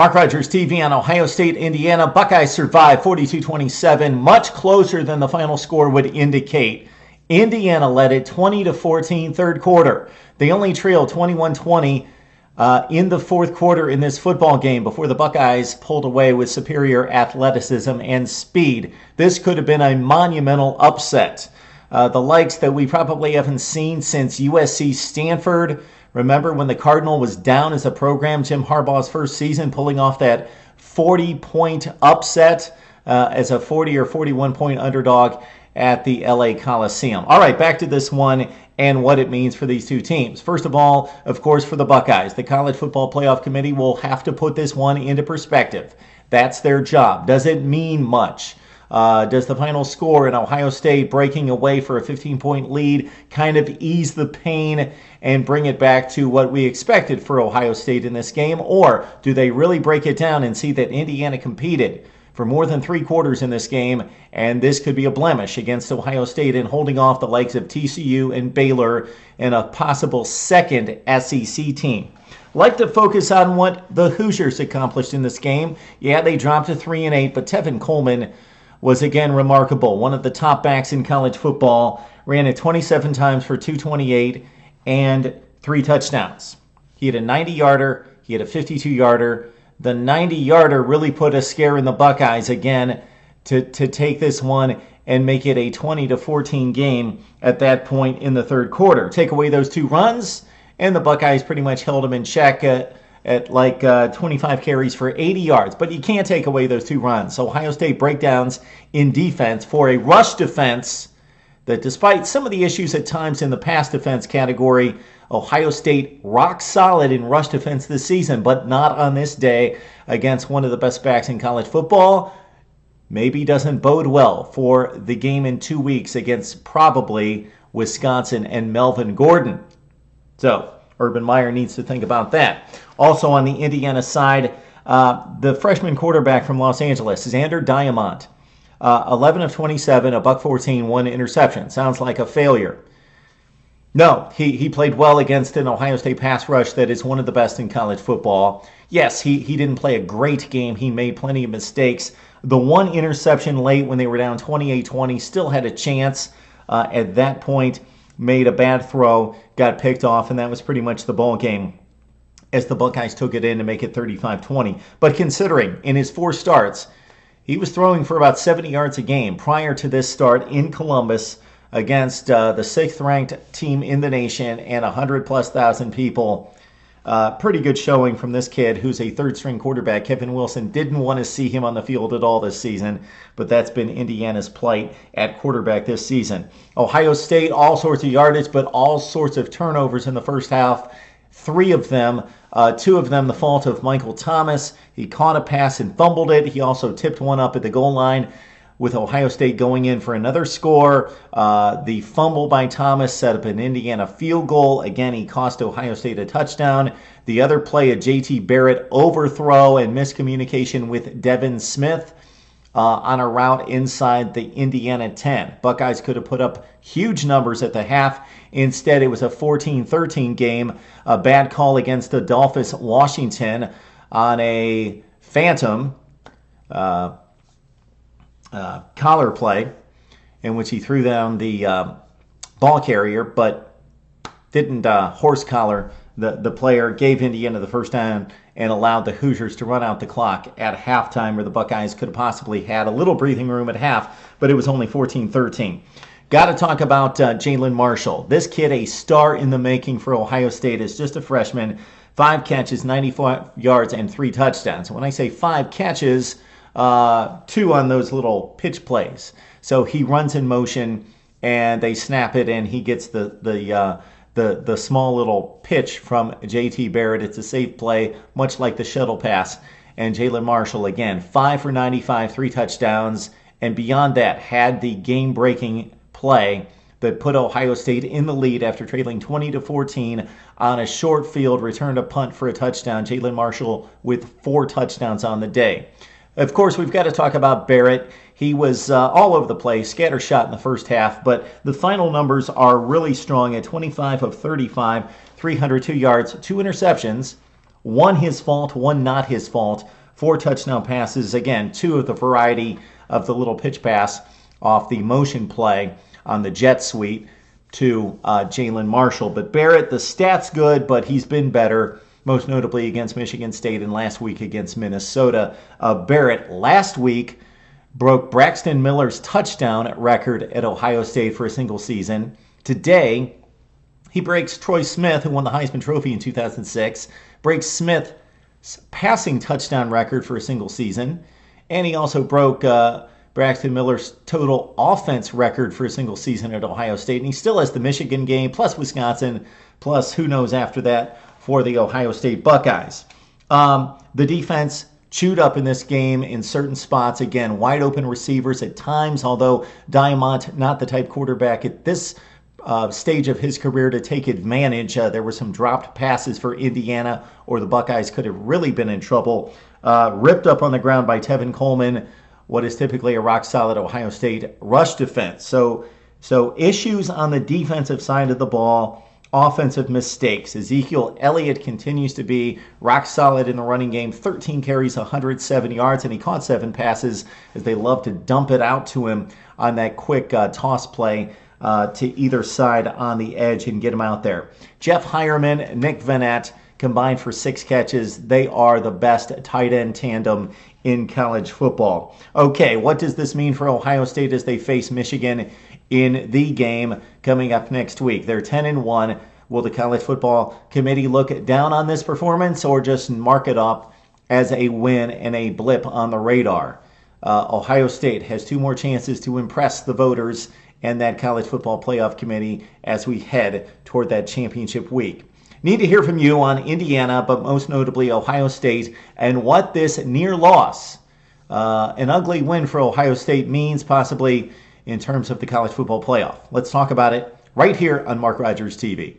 Mark Rogers TV on Ohio State, Indiana. Buckeyes survive 42-27, much closer than the final score would indicate. Indiana led it 20-14 third quarter. They only trailed 21-20 in the fourth quarter in this football game before the Buckeyes pulled away with superior athleticism and speed. This could have been a monumental upset. The likes that we probably haven't seen since USC Stanford. Remember when the Cardinal was down as a program, Jim Harbaugh's first season, pulling off that 40-point upset as a 40 or 41-point underdog at the LA Coliseum. All right, back to this one and what it means for these two teams. First of all, of course, for the Buckeyes, the College Football Playoff Committee will have to put this one into perspective. That's their job. Does it mean much? Does the final score in Ohio State breaking away for a 15-point lead kind of ease the pain and bring it back to what we expected for Ohio State in this game? Or do they really break it down and see that Indiana competed for more than 3 quarters in this game, and this could be a blemish against Ohio State in holding off the likes of TCU and Baylor and a possible second SEC team? Like to focus on what the Hoosiers accomplished in this game. Yeah, they dropped to 3-8, but Tevin Coleman was again remarkable. One of the top backs in college football, ran it 27 times for 228 and 3 touchdowns. He had a 90-yarder, he had a 52-yarder. The 90-yarder really put a scare in the Buckeyes again to take this one and make it a 20-14 game at that point in the third quarter. Take away those 2 runs, and the Buckeyes pretty much held them in check at like 25 carries for 80 yards. But you can't take away those 2 runs. So Ohio State breakdowns in defense for a rush defense that, despite some of the issues at times in the pass defense category, Ohio State rock solid in rush defense this season, but not on this day against one of the best backs in college football. Maybe doesn't bode well for the game in 2 weeks against probably Wisconsin and Melvin Gordon. So Urban Meyer needs to think about that. Also on the Indiana side, the freshman quarterback from Los Angeles, Xander Diamont, 11 of 27, $114, 1 interception. Sounds like a failure. No, he played well against an Ohio State pass rush that is one of the best in college football. Yes, he didn't play a great game. He made plenty of mistakes. The 1 interception late when they were down 28-20, still had a chance at that point. Made a bad throw, got picked off, and that was pretty much the ball game as the Buckeyes took it in to make it 35-20. But considering in his 4 starts, he was throwing for about 70 yards a game prior to this start in Columbus against the 6th-ranked team in the nation and 100,000+ people. Pretty good showing from this kid who's a 3rd-string quarterback. Kevin Wilson didn't want to see him on the field at all this season, but that's been Indiana's plight at quarterback this season. Ohio State, all sorts of yardage, but all sorts of turnovers in the first half. 3 of them, 2 of them the fault of Michael Thomas. He caught a pass and fumbled it. He also tipped one up at the goal line, with Ohio State going in for another score. The fumble by Thomas set up an Indiana field goal. Again, he cost Ohio State a touchdown. The other play, a JT Barrett overthrow and miscommunication with Devin Smith on a route inside the Indiana 10. Buckeyes could have put up huge numbers at the half. Instead, it was a 14-13 game. A bad call against Adolphus Washington on a phantom collar play in which he threw down the ball carrier but didn't horse collar the player, gave Indiana the first down and allowed the Hoosiers to run out the clock at halftime, where the Buckeyes could have possibly had a little breathing room at half, but it was only 14-13. Got to talk about Jalin Marshall. This kid, a star in the making for Ohio State, is just a freshman. 5 catches, 94 yards, and 3 touchdowns. When I say 5 catches, 2 on those little pitch plays. So he runs in motion, and they snap it, and he gets the small little pitch from JT Barrett. It's a safe play, much like the shuttle pass. And Jalin Marshall, again, 5 for 95, 3 touchdowns, and beyond that, had the game-breaking play that put Ohio State in the lead after trailing 20-14 on a short field, returned a punt for a touchdown. Jalin Marshall with 4 touchdowns on the day. Of course, we've got to talk about Barrett. He was all over the place, scattershot in the first half, but the final numbers are really strong at 25 of 35, 302 yards, 2 interceptions, One his fault, one not his fault. 4 touchdown passes. Again, 2 of the variety of the little pitch pass off the motion play on the jet sweep to Jalin Marshall. But Barrett, the stats good, but he's been better, most notably against Michigan State and last week against Minnesota. Barrett last week broke Braxton Miller's touchdown record at Ohio State for a single season. Today, he breaks Troy Smith, who won the Heisman Trophy in 2006, breaks Smith's passing touchdown record for a single season, and he also broke Braxton Miller's total offense record for a single season at Ohio State. And he still has the Michigan game, plus Wisconsin, plus who knows after that for the Ohio State Buckeyes. The defense chewed up in this game in certain spots. Again, wide open receivers at times, although Diamont, not the type quarterback at this stage of his career to take advantage. There were some dropped passes for Indiana, or the Buckeyes could have really been in trouble. Ripped up on the ground by Tevin Coleman, what is typically a rock-solid Ohio State rush defense. So issues on the defensive side of the ball, offensive mistakes. Ezekiel Elliott continues to be rock-solid in the running game, 13 carries, 107 yards, and he caught 7 passes as they love to dump it out to him on that quick toss play to either side on the edge and get him out there. Jeff Hireman, Nick Vanette combined for 6 catches. They are the best tight end tandem in college football. Okay, what does this mean for Ohio State as they face Michigan in the game coming up next week? They're 10-1. Will the College Football Committee look down on this performance or just mark it up as a win and a blip on the radar? Ohio State has 2 more chances to impress the voters and that College Football Playoff Committee as we head toward that championship week. Need to hear from you on Indiana, but most notably Ohio State, and what this near loss, an ugly win for Ohio State, means possibly in terms of the college football playoff. Let's talk about it right here on Mark Rogers TV.